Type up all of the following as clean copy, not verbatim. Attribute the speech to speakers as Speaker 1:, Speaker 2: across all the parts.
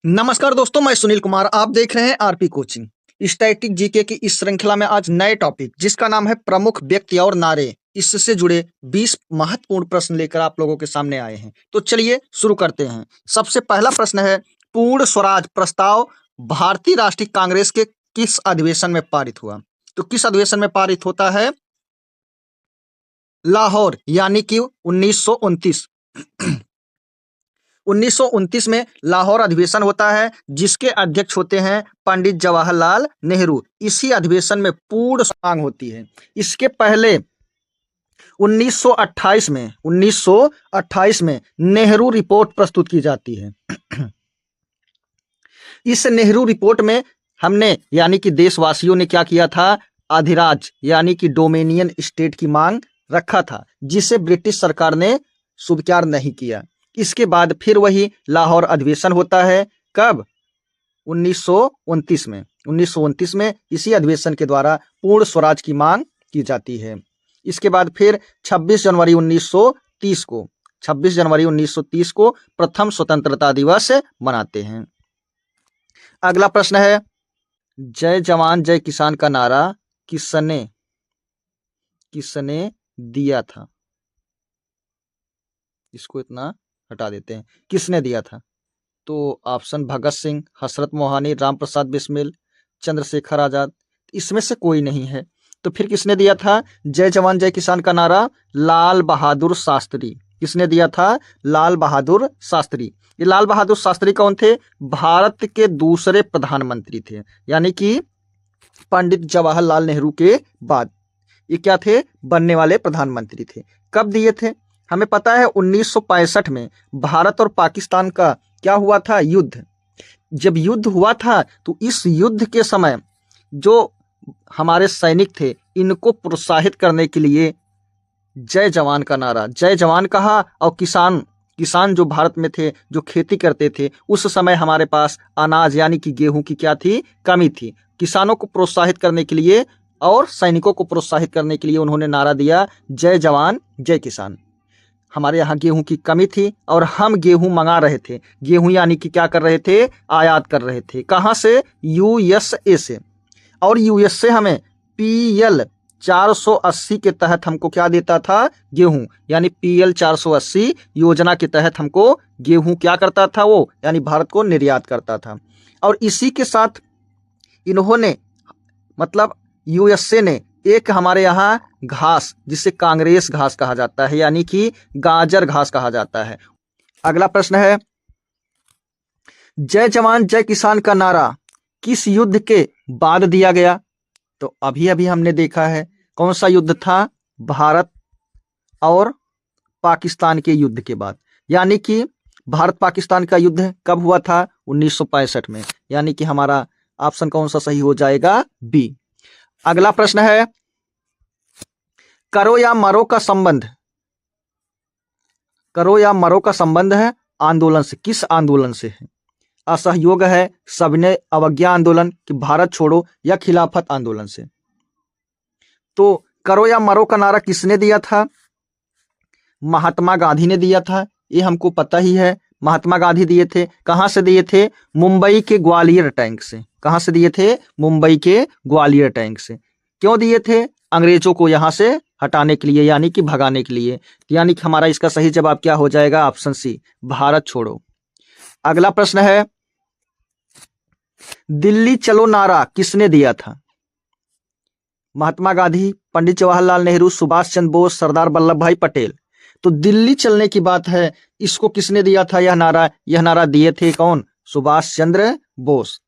Speaker 1: नमस्कार दोस्तों, मैं सुनील कुमार। आप देख रहे हैं आरपी कोचिंग। स्टैटिक जीके की इस श्रृंखला में आज नए टॉपिक जिसका नाम है प्रमुख व्यक्ति और नारे, इससे जुड़े 20 महत्वपूर्ण प्रश्न लेकर आप लोगों के सामने आए हैं। तो चलिए शुरू करते हैं। सबसे पहला प्रश्न है, पूर्ण स्वराज प्रस्ताव भारतीय राष्ट्रीय कांग्रेस के किस अधिवेशन में पारित हुआ? तो किस अधिवेशन में पारित होता है? लाहौर, यानी कि 1929। 1929 में लाहौर अधिवेशन होता है, जिसके अध्यक्ष होते हैं पंडित जवाहरलाल नेहरू। इसी अधिवेशन में पूर्ण मांग होती है। इसके पहले 1928 में नेहरू रिपोर्ट प्रस्तुत की जाती है। इस नेहरू रिपोर्ट में हमने यानी कि देशवासियों ने क्या किया था? अधिराज यानी कि डोमिनियन स्टेट की मांग रखा था, जिसे ब्रिटिश सरकार ने स्वीकार नहीं किया। इसके बाद फिर वही लाहौर अधिवेशन होता है। कब? 1929 में। 1929 में इसी अधिवेशन के द्वारा पूर्ण स्वराज की मांग की जाती है। इसके बाद फिर 26 जनवरी 1930 को प्रथम स्वतंत्रता दिवस मनाते हैं। अगला प्रश्न है, जय जवान जय किसान का नारा किसने दिया था? इसको इतना हटा देते हैं। किसने दिया था? तो ऑप्शन भगत सिंह, हसरत मोहानी, राम प्रसाद बिस्मिल, चंद्रशेखर आजाद। इसमें से कोई नहीं है। तो फिर किसने दिया था जय जवान जय किसान का नारा? लाल बहादुर शास्त्री। किसने दिया था? लाल बहादुर शास्त्री। ये लाल बहादुर शास्त्री कौन थे? भारत के दूसरे प्रधानमंत्री थे, यानी कि पंडित जवाहरलाल नेहरू के बाद ये क्या थे? बनने वाले प्रधानमंत्री थे। कब दिए थे? हमें पता है 1965 में भारत और पाकिस्तान का क्या हुआ था? युद्ध। जब युद्ध हुआ था तो इस युद्ध के समय जो हमारे सैनिक थे, इनको प्रोत्साहित करने के लिए जय जवान का नारा, जय जवान कहा। और किसान जो भारत में थे, जो खेती करते थे, उस समय हमारे पास अनाज यानी कि गेहूं की क्या थी? कमी थी। किसानों को प्रोत्साहित करने के लिए और सैनिकों को प्रोत्साहित करने के लिए उन्होंने नारा दिया, जय जवान जय किसान। हमारे यहाँ गेहूं की कमी थी और हम गेहूं मंगा रहे थे। गेहूं यानी कि क्या कर रहे थे? आयात कर रहे थे। कहाँ से? यूएसए से। और यूएसए हमें पीएल 480 के तहत हमको क्या देता था? गेहूं। यानी पीएल 480 योजना के तहत हमको गेहूं क्या करता था? वो यानी भारत को निर्यात करता था। और इसी के साथ इन्होंने मतलब यूएसए ने एक हमारे यहाँ घास, जिसे कांग्रेस घास कहा जाता है, यानी कि गाजर घास कहा जाता है। अगला प्रश्न है, जय जवान जय किसान का नारा किस युद्ध के बाद दिया गया? तो अभी अभी हमने देखा है। कौन सा युद्ध था? भारत और पाकिस्तान के युद्ध के बाद। यानी कि भारत पाकिस्तान का युद्ध कब हुआ था? 1965 में। यानी कि हमारा ऑप्शन कौन सा सही हो जाएगा? बी। अगला प्रश्न है, करो या मरो का संबंध है आंदोलन से। किस आंदोलन से है? असहयोग है, सविनय अवज्ञा आंदोलन, कि भारत छोड़ो, या खिलाफत आंदोलन से? तो करो या मरो का नारा किसने दिया था? महात्मा गांधी ने दिया था। ये हमको पता ही है। महात्मा गांधी दिए थे। कहां से दिए थे? मुंबई के ग्वालियर टैंक से। कहां से दिए थे? मुंबई के ग्वालियर टैंक से। क्यों दिए थे? अंग्रेजों को यहां से हटाने के लिए, यानी कि भगाने के लिए। यानी कि हमारा इसका सही जवाब क्या हो जाएगा? ऑप्शन सी, भारत छोड़ो। अगला प्रश्न है, दिल्ली चलो नारा किसने दिया था? महात्मा गांधी, पंडित जवाहरलाल नेहरू, सुभाष चंद्र बोस, सरदार वल्लभ भाई पटेल। तो दिल्ली चलने की बात है, इसको किसने दिया था? यह नारा दिए थे कौन? सुभाष चंद्र बोस।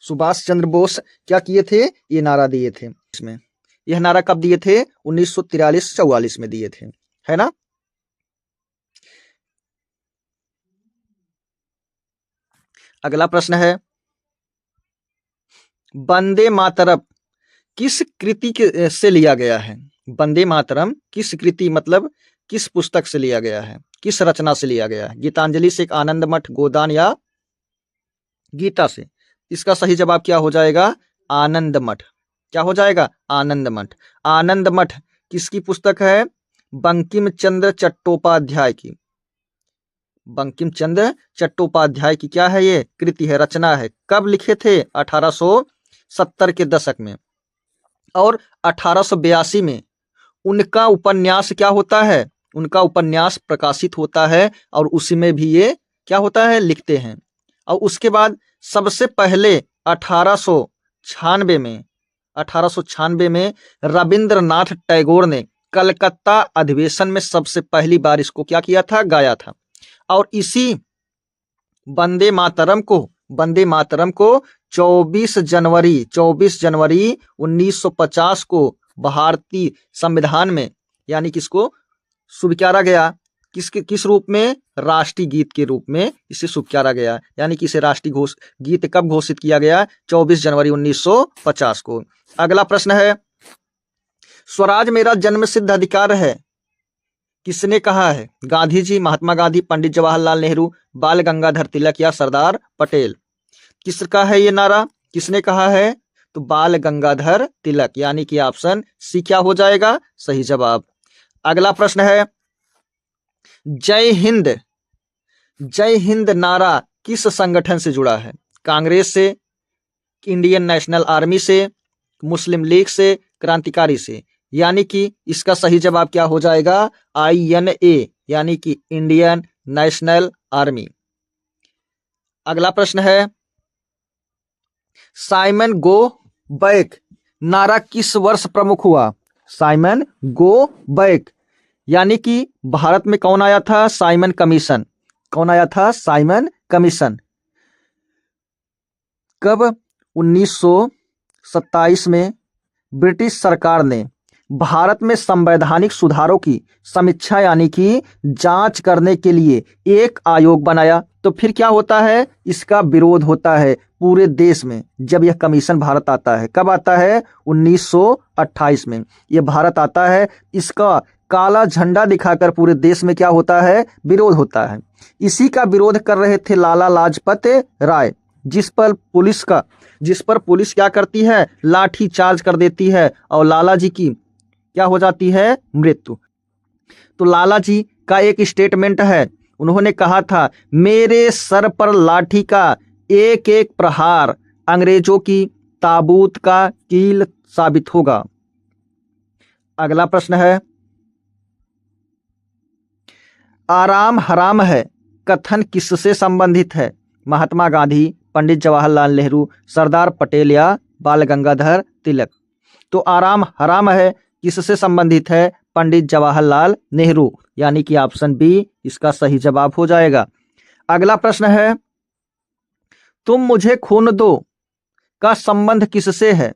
Speaker 1: सुभाष चंद्र बोस क्या किए थे? ये नारा दिए थे। इसमें यह नारा कब दिए थे? 1943-44 में दिए थे, है ना। अगला प्रश्न है, वंदे मातरम किस कृति से लिया गया है? वंदे मातरम किस कृति मतलब किस पुस्तक से लिया गया है? किस रचना से लिया गया है? गीतांजलि से, आनंद मठ, गोदान, या गीता से? इसका सही जवाब क्या हो जाएगा? आनंद मठ। क्या हो जाएगा? आनंद मठ। आनंद मठ किसकी पुस्तक है? बंकिम चंद्र चट्टोपाध्याय की। बंकिम चंद्र चट्टोपाध्याय की क्या है, ये कृति है, रचना है। कब लिखे थे? 1870 के दशक में। और 1882 में उनका उपन्यास क्या होता है, उनका उपन्यास प्रकाशित होता है और उसी में भी ये क्या होता है, लिखते हैं। और उसके बाद सबसे पहले 1896 में रविंद्रनाथ टैगोर ने कलकत्ता अधिवेशन में सबसे पहली बार इसको क्या किया था, गाया था। और इसी वंदे मातरम को 24 जनवरी 1950 को भारतीय संविधान में यानी किसको स्वीकारा गया, किस रूप में, राष्ट्रीय गीत के रूप में इसे स्वीकारा गया। यानी कि इसे राष्ट्रीय गीत कब घोषित किया गया? 24 जनवरी 1950 को। अगला प्रश्न है, स्वराज मेरा जन्मसिद्ध अधिकार है, किसने कहा है? गांधी जी, महात्मा गांधी, पंडित जवाहरलाल नेहरू, बाल गंगाधर तिलक या सरदार पटेल? किसका है ये नारा, किसने कहा है? तो बाल गंगाधर तिलक, यानी कि ऑप्शन सी क्या हो जाएगा, सही जवाब। अगला प्रश्न है, जय हिंद नारा किस संगठन से जुड़ा है? कांग्रेस से, इंडियन नेशनल आर्मी से, मुस्लिम लीग से, क्रांतिकारी से? यानी कि इसका सही जवाब क्या हो जाएगा, INA, यानी कि इंडियन नेशनल आर्मी। अगला प्रश्न है, साइमन गो बैक नारा किस वर्ष प्रमुख हुआ? साइमन गो बैक, यानी कि भारत में कौन आया था? Simon commission. कौन आया था? Simon commission. कब? 1927 में ब्रिटिश सरकार ने भारत में संवैधानिक सुधारों की समीक्षा यानी कि जांच करने के लिए एक आयोग बनाया। तो फिर क्या होता है, इसका विरोध होता है पूरे देश में जब यह कमीशन भारत आता है। कब आता है? 1928 में यह भारत आता है। इसका काला झंडा दिखाकर पूरे देश में क्या होता है, विरोध होता है। इसी का विरोध कर रहे थे लाला लाजपत राय, जिस पर पुलिस क्या करती है, लाठी चार्ज कर देती है और लाला जी की क्या हो जाती है, मृत्यु। तो लाला जी का एक स्टेटमेंट है, उन्होंने कहा था, मेरे सर पर लाठी का एक एक प्रहार अंग्रेजों की ताबूत का कील साबित होगा। अगला प्रश्न है, आराम हराम है कथन किससे संबंधित है? महात्मा गांधी, पंडित जवाहरलाल नेहरू, सरदार पटेल या बाल गंगाधर तिलक? तो आराम हराम है किससे संबंधित है? पंडित जवाहरलाल नेहरू, यानी कि ऑप्शन बी इसका सही जवाब हो जाएगा। अगला प्रश्न है, तुम मुझे खून दो का संबंध किससे है?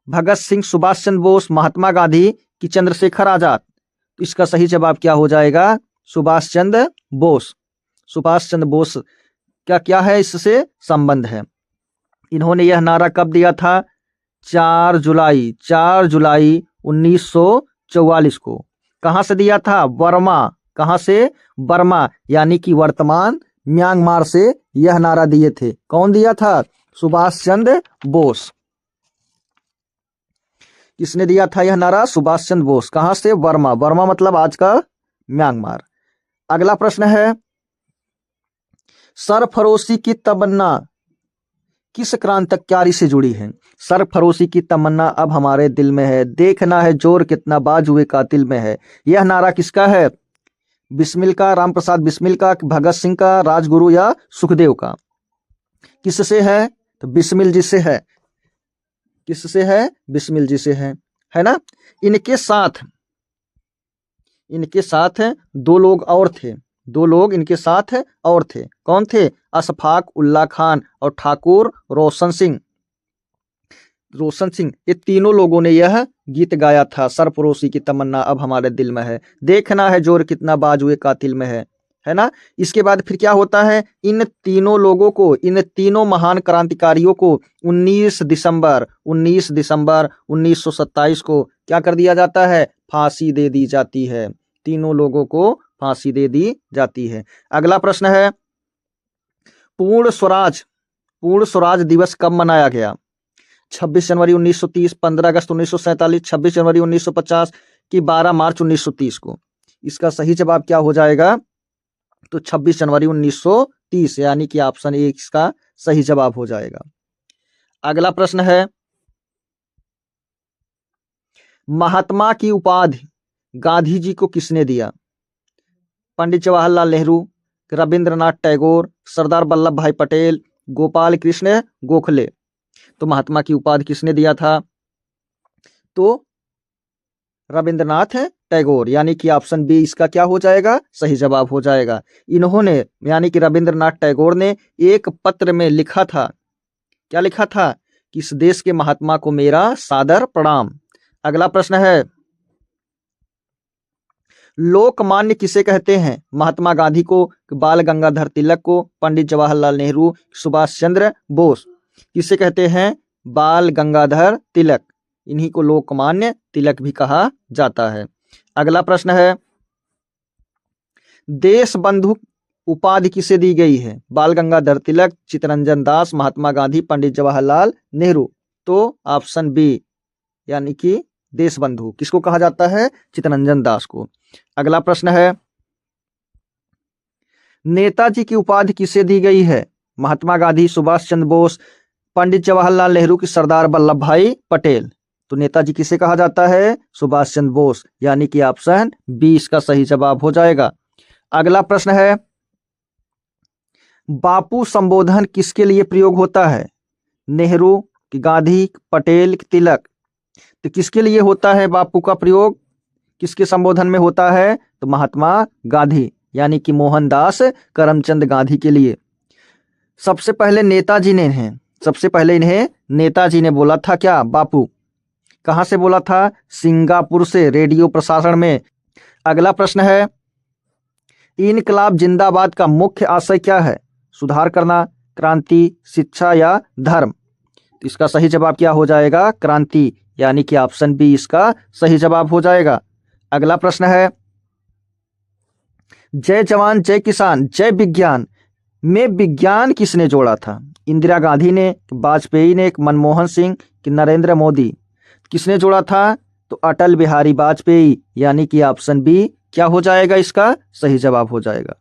Speaker 1: भगत सिंह, सुभाष चंद्र बोस, महात्मा गांधी कि चंद्रशेखर आजाद? तो इसका सही जवाब क्या हो जाएगा, सुभाष चंद्र बोस। सुभाष चंद्र बोस क्या है, इससे संबंध है। इन्होंने यह नारा कब दिया था? 4 जुलाई 1944 को। कहां से दिया था? बर्मा। कहां से? बर्मा, यानी कि वर्तमान म्यांमार से यह नारा दिए थे। कौन दिया था? सुभाष चंद्र बोस। किसने दिया था यह नारा? सुभाष चंद्र बोस। कहां से? बर्मा। बर्मा मतलब आज का म्यांमार। अगला प्रश्न है, सरफरोशी की तमन्ना किस क्रांतिकारी से जुड़ी है? सरफरोशी की तमन्ना अब हमारे दिल में है, देखना है जोर कितना बाजुए कातिल में है। यह नारा किसका है? बिस्मिल का, राम प्रसाद बिस्मिल का, भगत सिंह का, राजगुरु या सुखदेव का? किससे है? तो बिस्मिल जी से है। किससे है? बिस्मिल जी से है ना। इनके साथ दो लोग और थे। इनके साथ और थे। कौन थे? अशफाक उल्ला खान और ठाकुर रोशन सिंह। ये तीनों लोगों ने यह गीत गाया था, सरफरोशी की तमन्ना अब हमारे दिल में है, देखना है जोर कितना बाजुए कातिल में है ना। इसके बाद फिर क्या होता है, इन तीनों महान क्रांतिकारियों को 19 दिसंबर 1927 को क्या कर दिया जाता है? फांसी दे दी जाती है। तीनों लोगों को फांसी दे दी जाती है। अगला प्रश्न है, पूर्ण स्वराज दिवस कब मनाया गया? 26 जनवरी 1930, 15 अगस्त 1947, 26 जनवरी 1950 कि 12 मार्च 1930 को? इसका सही जवाब क्या हो जाएगा? तो 26 जनवरी 1930, यानी कि ऑप्शन ए इसका सही जवाब हो जाएगा। अगला प्रश्न है, महात्मा की उपाधि गांधी जी को किसने दिया? पंडित जवाहरलाल नेहरू, रविंद्रनाथ टैगोर, सरदार वल्लभ भाई पटेल, गोपाल कृष्ण गोखले। तो महात्मा की उपाधि किसने दिया था? तो रविंद्रनाथ टैगोर, यानी कि ऑप्शन बी इसका क्या हो जाएगा? सही जवाब हो जाएगा। इन्होंने यानी कि रविंद्रनाथ टैगोर ने एक पत्र में लिखा था, क्या लिखा था? कि इस देश के महात्मा को मेरा सादर प्रणाम। अगला प्रश्न है, लोकमान्य किसे कहते हैं? महात्मा गांधी को, बाल गंगाधर तिलक को, पंडित जवाहरलाल नेहरू, सुभाष चंद्र बोस। किसे कहते हैं? बाल गंगाधर तिलक, इन्हीं को लोकमान्य तिलक भी कहा जाता है। अगला प्रश्न है, देश बंधु उपाधि किसे दी गई है? बाल गंगाधर तिलक, चित्तरंजन दास, महात्मा गांधी, पंडित जवाहरलाल नेहरू। तो ऑप्शन बी यानी कि देश बंधु किसको कहा जाता है? चित्तरंजन दास को। अगला प्रश्न है, नेताजी की उपाधि किसे दी गई है? महात्मा गांधी, सुभाष चंद्र बोस, पंडित जवाहरलाल नेहरू की सरदार वल्लभ भाई पटेल। तो नेताजी किसे कहा जाता है? सुभाष चंद्र बोस, यानी कि ऑप्शन बी इसका सही जवाब हो जाएगा। अगला प्रश्न है, बापू संबोधन किसके लिए प्रयोग होता है? नेहरू की, गांधी, पटेल की, तिलक। तो किसके लिए होता है बापू का प्रयोग? किसके संबोधन में होता है? तो महात्मा गांधी यानी कि मोहनदास करमचंद गांधी के लिए। सबसे पहले इन्हें नेताजी ने बोला था क्या? बापू। कहां से बोला था? सिंगापुर से, रेडियो प्रसारण में। अगला प्रश्न है, इनकलाब जिंदाबाद का मुख्य आशय क्या है? सुधार करना, क्रांति, शिक्षा या धर्म। तो इसका सही जवाब क्या हो जाएगा? क्रांति, यानी कि ऑप्शन बी इसका सही जवाब हो जाएगा। अगला प्रश्न है, जय जवान जय किसान जय विज्ञान में विज्ञान किसने जोड़ा था? इंदिरा गांधी ने, वाजपेयी ने, मनमोहन सिंह कि नरेंद्र मोदी। किसने जोड़ा था? तो अटल बिहारी वाजपेयी, यानी कि ऑप्शन बी क्या हो जाएगा? इसका सही जवाब हो जाएगा।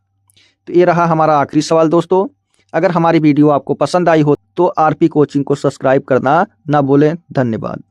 Speaker 1: तो ये रहा हमारा आखिरी सवाल दोस्तों। अगर हमारी वीडियो आपको पसंद आई हो तो आरपी कोचिंग को सब्सक्राइब करना ना भूलें। धन्यवाद।